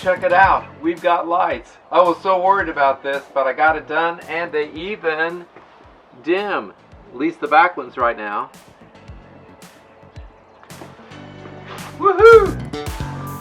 check it out. We've got lights. I was so worried about this, but I got it done, and they even dim. At least the back ones right now. Woohoo!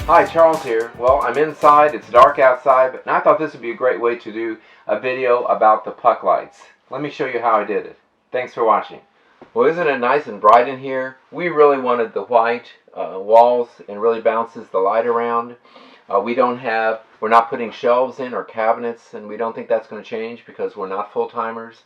Hi, Charles here. Well, I'm inside. It's dark outside, but I thought this would be a great way to do a video about the puck lights. Let me show you how I did it. Thanks for watching. Well, isn't it nice and bright in here? We really wanted the white walls and really bounces the light around. We're not putting shelves in or cabinets, and we don't think that's going to change because we're not full-timers.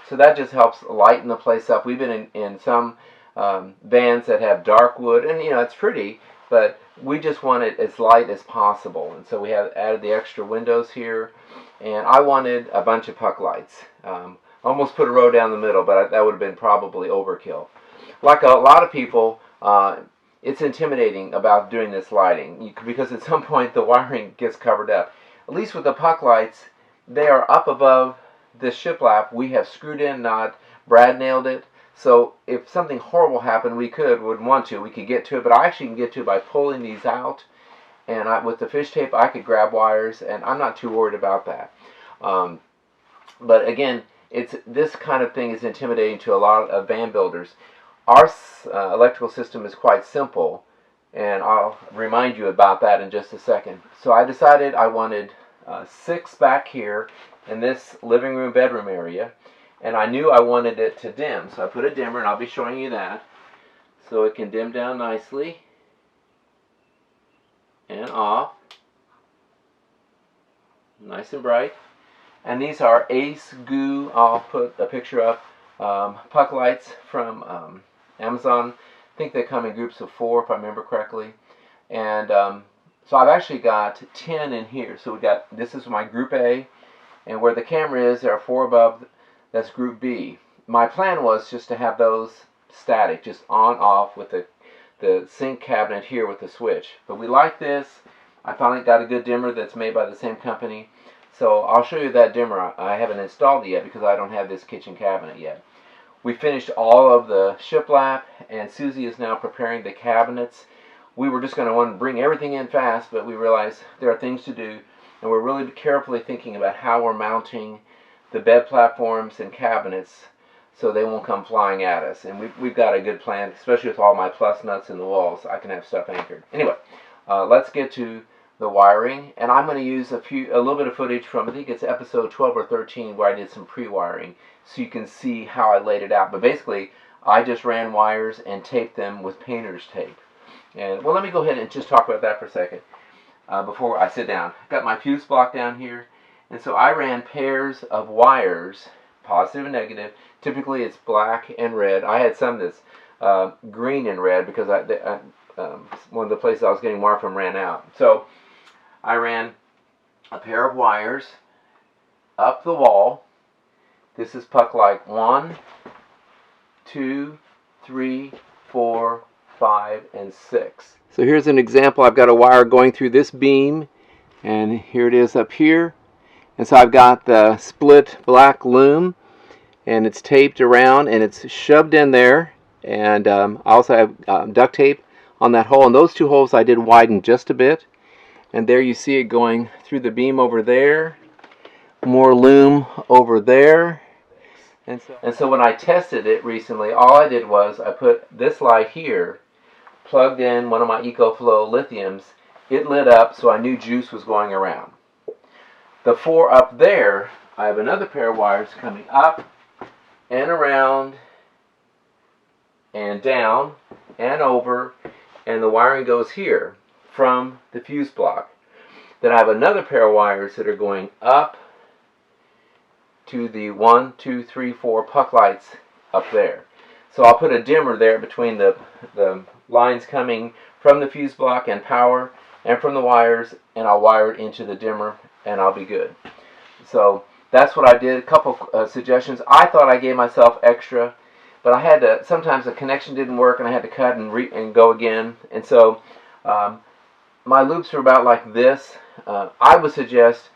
So that just helps lighten the place up. We've been in some vans that have dark wood, and it's pretty, but we just want it as light as possible. And so we have added the extra windows here, and I wanted a bunch of puck lights. Almost put a row down the middle, but that would have been probably overkill. Like a lot of people, it's intimidating about doing this lighting because at some point the wiring gets covered up. At least with the puck lights, they are up above the shiplap. We have screwed in, not Brad nailed it. So if something horrible happened, we could get to it, but I actually can get to it by pulling these out. And with the fish tape, I could grab wires, and I'm not too worried about that. But again, this kind of thing is intimidating to a lot of van builders. Our electrical system is quite simple, and I'll remind you about that in just a second. So I decided I wanted 6 back here in this living room, bedroom area, and I knew I wanted it to dim. So I put a dimmer, and I'll be showing you that, so it can dim down nicely and off, nice and bright. And these are Acegoo, I'll put a picture up, puck lights from Amazon. I think they come in groups of 4 if I remember correctly. And so I've actually got 10 in here. So this is my group A, and where the camera is, there are 4 above, that's group B. My plan was just to have those static, just on, off with the sink cabinet here with the switch. But we like this. I finally got a good dimmer that's made by the same company. So I'll show you that dimmer. I haven't installed it yet because I don't have this kitchen cabinet yet. We finished all of the shiplap, and Susie is now preparing the cabinets. We were just going to want to bring everything in fast, but we realized there are things to do, and we're really carefully thinking about how we're mounting the bed platforms and cabinets so they won't come flying at us. And we've got a good plan, especially with all my plus nuts in the walls. I can have stuff anchored. Anyway, let's get to the wiring, and I'm going to use a little bit of footage from, I think it's episode 12 or 13, where I did some pre-wiring, so you can see how I laid it out. But basically, I just ran wires and taped them with painter's tape. And well, let me go ahead and just talk about that for a second before I sit down. I've got my fuse block down here, and so I ran pairs of wires, positive and negative. Typically, it's black and red. I had some that's green and red because one of the places I was getting wire from ran out. So I ran a pair of wires up the wall. This is puck light 1, 2, 3, 4, 5, and 6. So here's an example. I've got a wire going through this beam, and here it is up here. And so I've got the split black loom, and it's taped around, and it's shoved in there. And I also have duct tape on that hole, and those 2 holes I did widen just a bit. And there you see it going through the beam over there, more loom over there. And so when I tested it recently, all I did was I put this light here, plugged in one of my Ecoflow lithiums. It lit up, so I knew juice was going around. The 4 up there, I have another pair of wires coming up and around and down and over, and the wiring goes here from the fuse block. Then I have another pair of wires that are going up to the 1, 2, 3, 4 puck lights up there. So I'll put a dimmer there between the lines coming from the fuse block and power and from the wires, and I'll wire it into the dimmer, and I'll be good. So that's what I did. A couple suggestions. I thought I gave myself extra, but I had to, sometimes the connection didn't work, and I had to cut and go again. And so my loops are about like this. I would suggest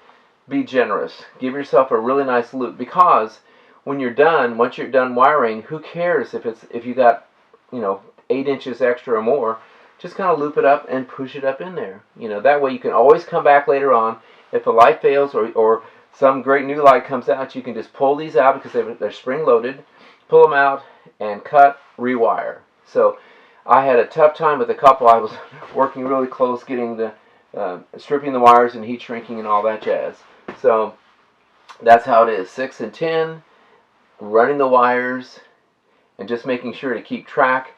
be generous. Give yourself a really nice loop, because when you're done, once you're done wiring, who cares if you got 8 inches extra or more? just kind of loop it up and push it up in there. That way you can always come back later on. If the light fails or some great new light comes out, you can just pull these out because they're spring loaded, pull them out and cut, rewire. So I had a tough time with a couple. I was working really close getting the stripping the wires and heat shrinking and all that jazz. So that's how it is. 6 and 10, running the wires and just making sure to keep track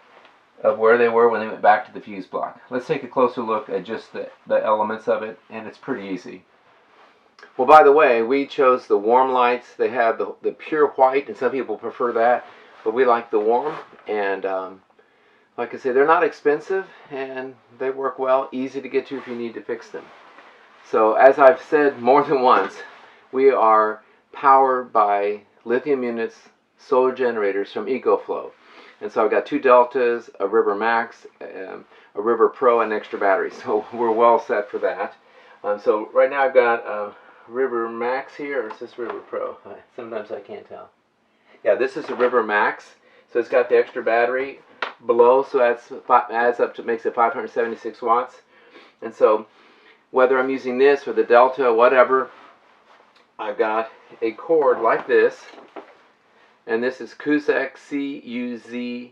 of where they were when they went back to the fuse block. Let's take a closer look at just the elements of it, and it's pretty easy. Well, by the way, we chose the warm lights. They have the pure white, and some people prefer that, but we like the warm. And like I say, they're not expensive, and they work well, easy to get to if you need to fix them. So as I've said more than once, we are powered by lithium units, solar generators from Ecoflow. And so I've got 2 Deltas, a River Max, a River Pro, and extra battery. So we're well set for that. So right now I've got a River Max here, or is this River Pro? Sometimes I can't tell. Yeah, this is a River Max. So it's got the extra battery below, so that adds up to, makes it 576 watts. And so whether I'm using this or the Delta, whatever, I've got a cord like this. And this is Cuzec, C-U-Z-E-C.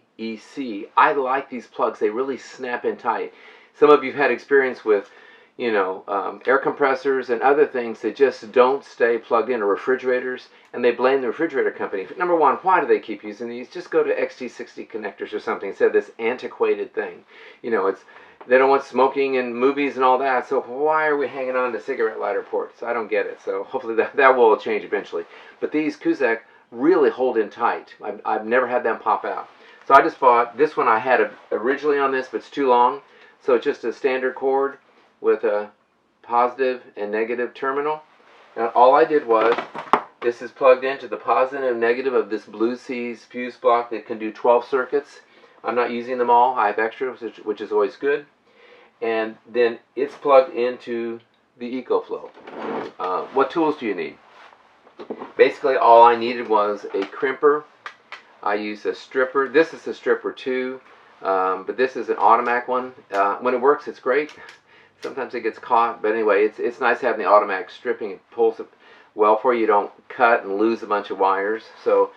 I like these plugs. They really snap in tight. Some of you have had experience with, air compressors and other things that just don't stay plugged in, or refrigerators, and they blame the refrigerator company. Number one, why do they keep using these? Just go to XT60 connectors or something instead of this antiquated thing. They don't want smoking in movies and all that, so why are we hanging on to cigarette lighter ports? I don't get it. So hopefully that will change eventually. But these Cuzec really hold in tight. I've never had them pop out. So I just bought this one. I had originally on this, but it's too long. So it's just a standard cord with a positive and negative terminal. And all I did was, this is plugged into the positive and negative of this Blue Seas fuse block that can do 12 circuits. I'm not using them all. I have extra, which is always good. And then it's plugged into the Ecoflow. What tools do you need? Basically, all I needed was a crimper. I used a stripper. This is a stripper too, but this is an automatic one. When it works, it's great. Sometimes it gets caught, but anyway, it's nice having the automatic stripping. It pulls it well for you. You don't cut and lose a bunch of wires. So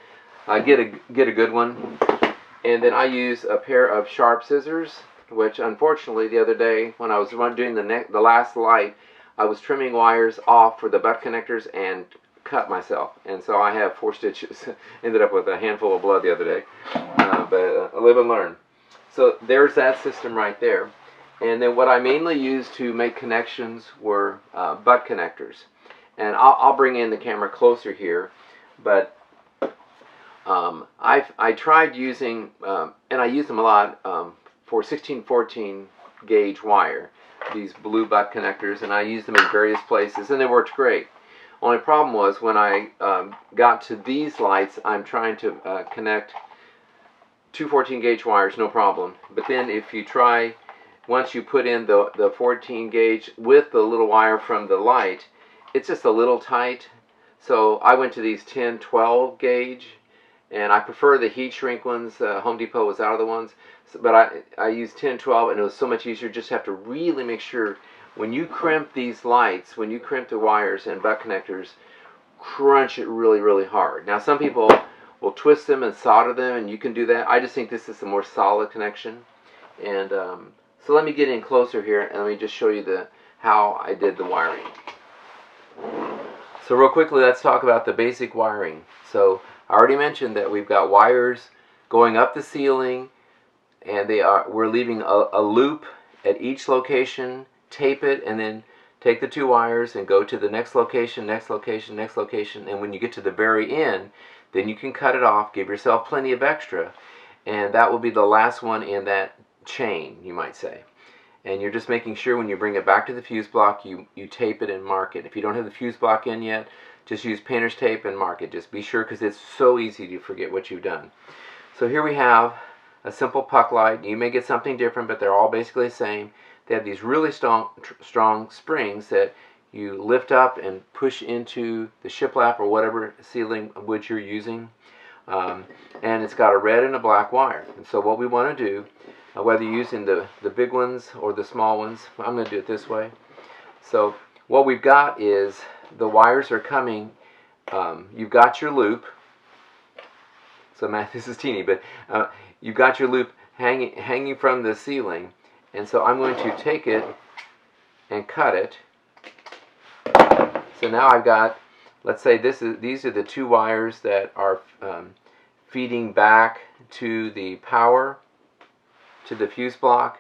I get a good one. And then I use a pair of sharp scissors, which unfortunately the other day when I was doing the last light, I was trimming wires off for the butt connectors and cut myself, and so I have 4 stitches. Ended up with a handful of blood the other day, but live and learn. So there's that system right there. And then what I mainly used to make connections were butt connectors. And I'll bring in the camera closer here, but I tried using, and I use them a lot for 1614 gauge wire, these blue butt connectors, and I used them in various places, and they worked great. Only problem was when I got to these lights, I'm trying to connect 2 14 gauge wires, no problem. But then if you try, once you put in the 14 gauge with the little wire from the light, it's just a little tight. So I went to these 10 12 gauge, and I prefer the heat shrink ones. Home Depot was out of the ones, but I used 10 12, and it was so much easier. Just have to really make sure when you crimp these lights, when you crimp the wires and butt connectors, crunch it really, really hard. Now some people will twist them and solder them, and you can do that. I just think this is a more solid connection. And so let me get in closer here, and let me just show you how I did the wiring. So real quickly, let's talk about the basic wiring. So I already mentioned that we've got wires going up the ceiling, and we're leaving a loop at each location. Tape it, and then take the 2 wires and go to the next location, next location, next location, and when you get to the very end, then you can cut it off, give yourself plenty of extra, and that will be the last one in that chain, you might say. And you're just making sure when you bring it back to the fuse block, you tape it and mark it. If you don't have the fuse block in yet, just use painter's tape and mark it. Just be sure, because it's so easy to forget what you've done. So here we have a simple puck light. You may get something different, but they're all basically the same. They have these really strong springs that you lift up and push into the shiplap or whatever ceiling wood you're using. And it's got a red and a black wire. And so what we want to do whether you're using the big ones or the small ones. I'm going to do it this way. So what we've got is the wires are coming. You've got your loop. So Matt, this is teeny, but you've got your loop hanging from the ceiling, and so I'm going to take it and cut it. So now I've got, let's say these are the two wires that are feeding back to the power, to the fuse block,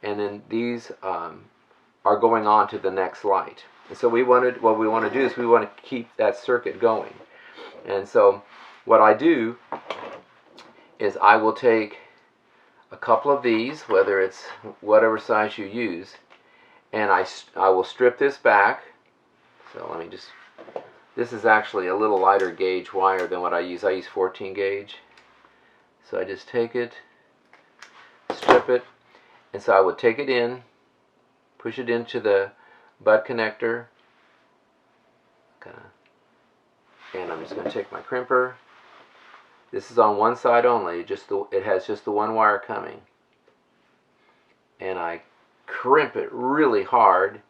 and then these are going on to the next light. And so what we want to do is we want to keep that circuit going. And so what I do is I will take a couple of these, whether it's whatever size you use, and I will strip this back. So let me just, this is actually a little lighter gauge wire than what I use. I use 14 gauge. So I just take it, strip it, and so I would take it in, push it into the butt connector, and I'm just going to take my crimper. This is on one side only, it has just the one wire coming. And I crimp it really hard,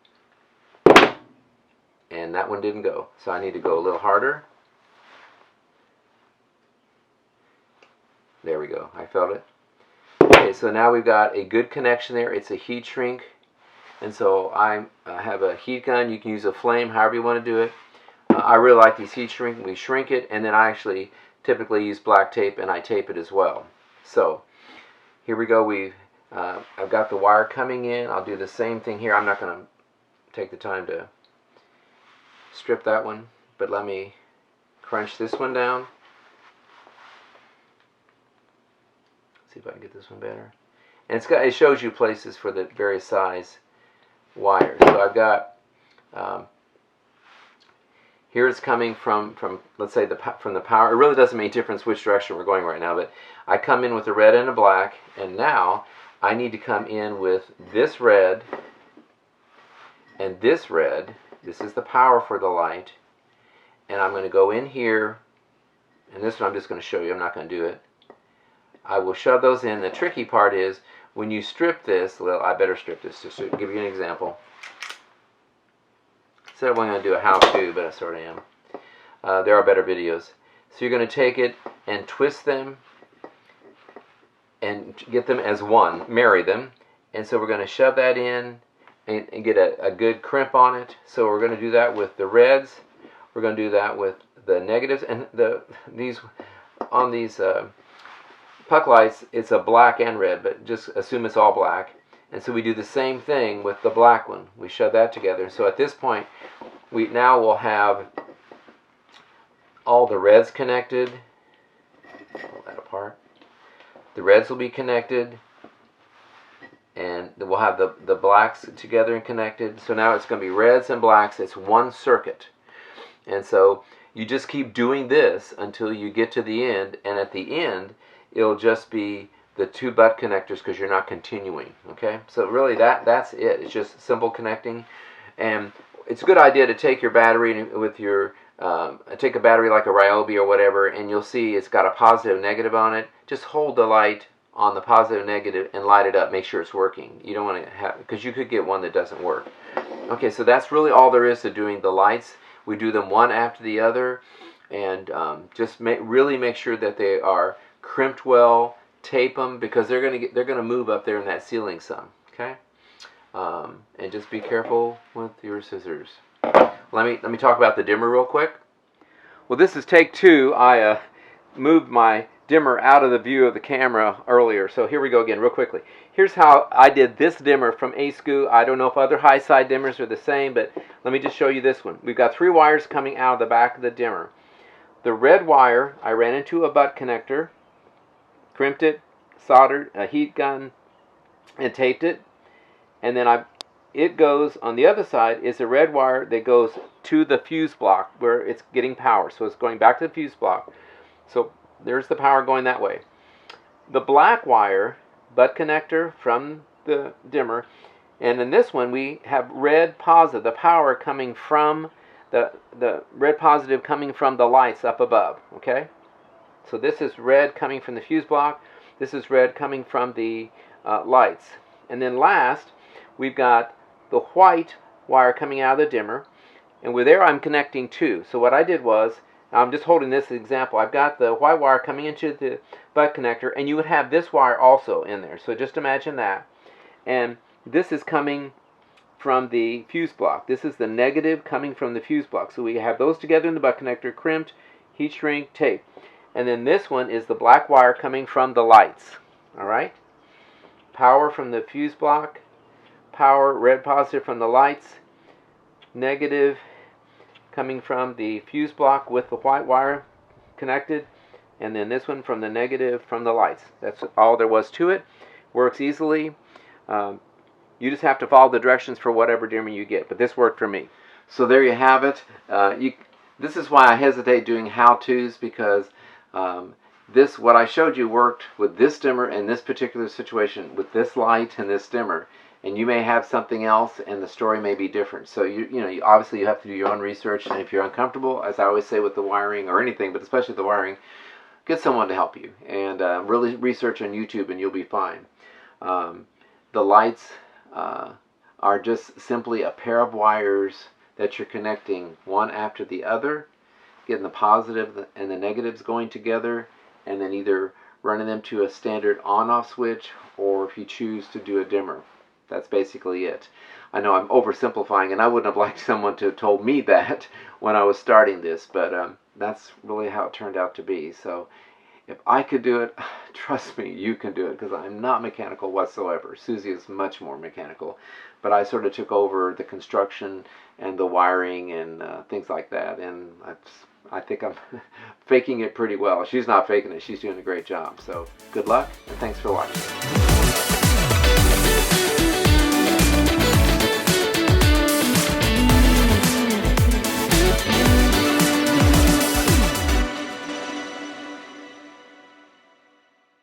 and that one didn't go. So I need to go a little harder. There we go, I felt it. Okay, so now we've got a good connection there. It's a heat shrink. And so I have a heat gun. You can use a flame, however you want to do it. I really like these heat shrink. We shrink it, and then I actually typically use black tape, and I tape it as well. So here we go. I've got the wire coming in. I'll do the same thing here. I'm not going to take the time to strip that one, but let me crunch this one down. See if I can get this one better. And it shows you places for the various size wires. So I've got here it's coming from let's say from the power. It really doesn't make a difference which direction we're going right now, but I come in with a red and a black, and now I need to come in with this red and this red. This is the power for the light, and I'm going to go in here, and this one I'm just going to show you. I'm not going to do it. I will shove those in. The tricky part is when you strip this, well, I better strip this just to give you an example. Instead of I'm going to do a how-to, but I sort of am. There are better videos. So you're going to take it and twist them and get them as one, marry them. And so we're going to shove that in and get a good crimp on it. So we're going to do that with the reds. We're going to do that with the negatives. And these puck lights, it's a black and red, but just assume it's all black. And so we do the same thing with the black one. We shove that together. So at this point, we now will have all the reds connected. Pull that apart. The reds will be connected, and we'll have the blacks together and connected. So now it's going to be reds and blacks. It's one circuit. And so you just keep doing this until you get to the end, and at the end, it'll just be the two butt connectors because you're not continuing. Okay, so really that's it. It's just simple connecting, and it's a good idea to take your battery with your take a battery like a Ryobi or whatever, and you'll see it's got a positive and negative on it. Just hold the light on the positive and negative and light it up. Make sure it's working. You don't want to have, because you could get one that doesn't work. Okay, so that's really all there is to doing the lights. We do them one after the other, and just really make sure that they are crimped well. Tape them because they're gonna move up there in that ceiling some. Okay, and just be careful with your scissors. Let me talk about the dimmer real quick. Well, this is take two. I moved my dimmer out of the view of the camera earlier, so here we go again real quickly. Here's how I did this dimmer from Acegoo. I don't know if other high side dimmers are the same, but let me just show you this one. We've got 3 wires coming out of the back of the dimmer. The red wire I ran into a butt connector, crimped it, soldered a heat gun, and taped it. And then it goes on the other side is a red wire that goes to the fuse block where it's getting power. So it's going back to the fuse block. So there's the power going that way. The black wire, butt connector from the dimmer, and in this one we have red positive, the power coming from the red positive coming from the lights up above. Okay, so this is red coming from the fuse block. This is red coming from the lights. And then last, we've got the white wire coming out of the dimmer, and with there I'm connecting two. So what I did was, I'm just holding this example, I've got the white wire coming into the butt connector, and you would have this wire also in there. So just imagine that. And this is coming from the fuse block. This is the negative coming from the fuse block. So we have those together in the butt connector, crimped, heat shrink, tape. And then this one is the black wire coming from the lights. Alright? Power from the fuse block, power, red positive from the lights, negative coming from the fuse block with the white wire connected, and then this one from the negative from the lights. That's all there was to it. Works easily. You just have to follow the directions for whatever dimmer you get, but this worked for me. So there you have it. This is why I hesitate doing how-tos, because what I showed you worked with this dimmer in this particular situation, with this light and this dimmer. And you may have something else, and the story may be different. So obviously you have to do your own research. And if you're uncomfortable, as I always say with the wiring or anything, but especially the wiring, get someone to help you and really research on YouTube, and you'll be fine. The lights are just simply a pair of wires that you're connecting one after the other, getting the positive and the negatives going together, and then either running them to a standard on-off switch, or if you choose to do a dimmer. That's basically it. I know I'm oversimplifying, and I wouldn't have liked someone to have told me that when I was starting this, but that's really how it turned out to be. So if I could do it, trust me, you can do it, because I'm not mechanical whatsoever. Susie is much more mechanical, but I sort of took over the construction and the wiring and things like that, and I think I'm faking it pretty well. She's not faking it. She's doing a great job. So good luck, and thanks for watching.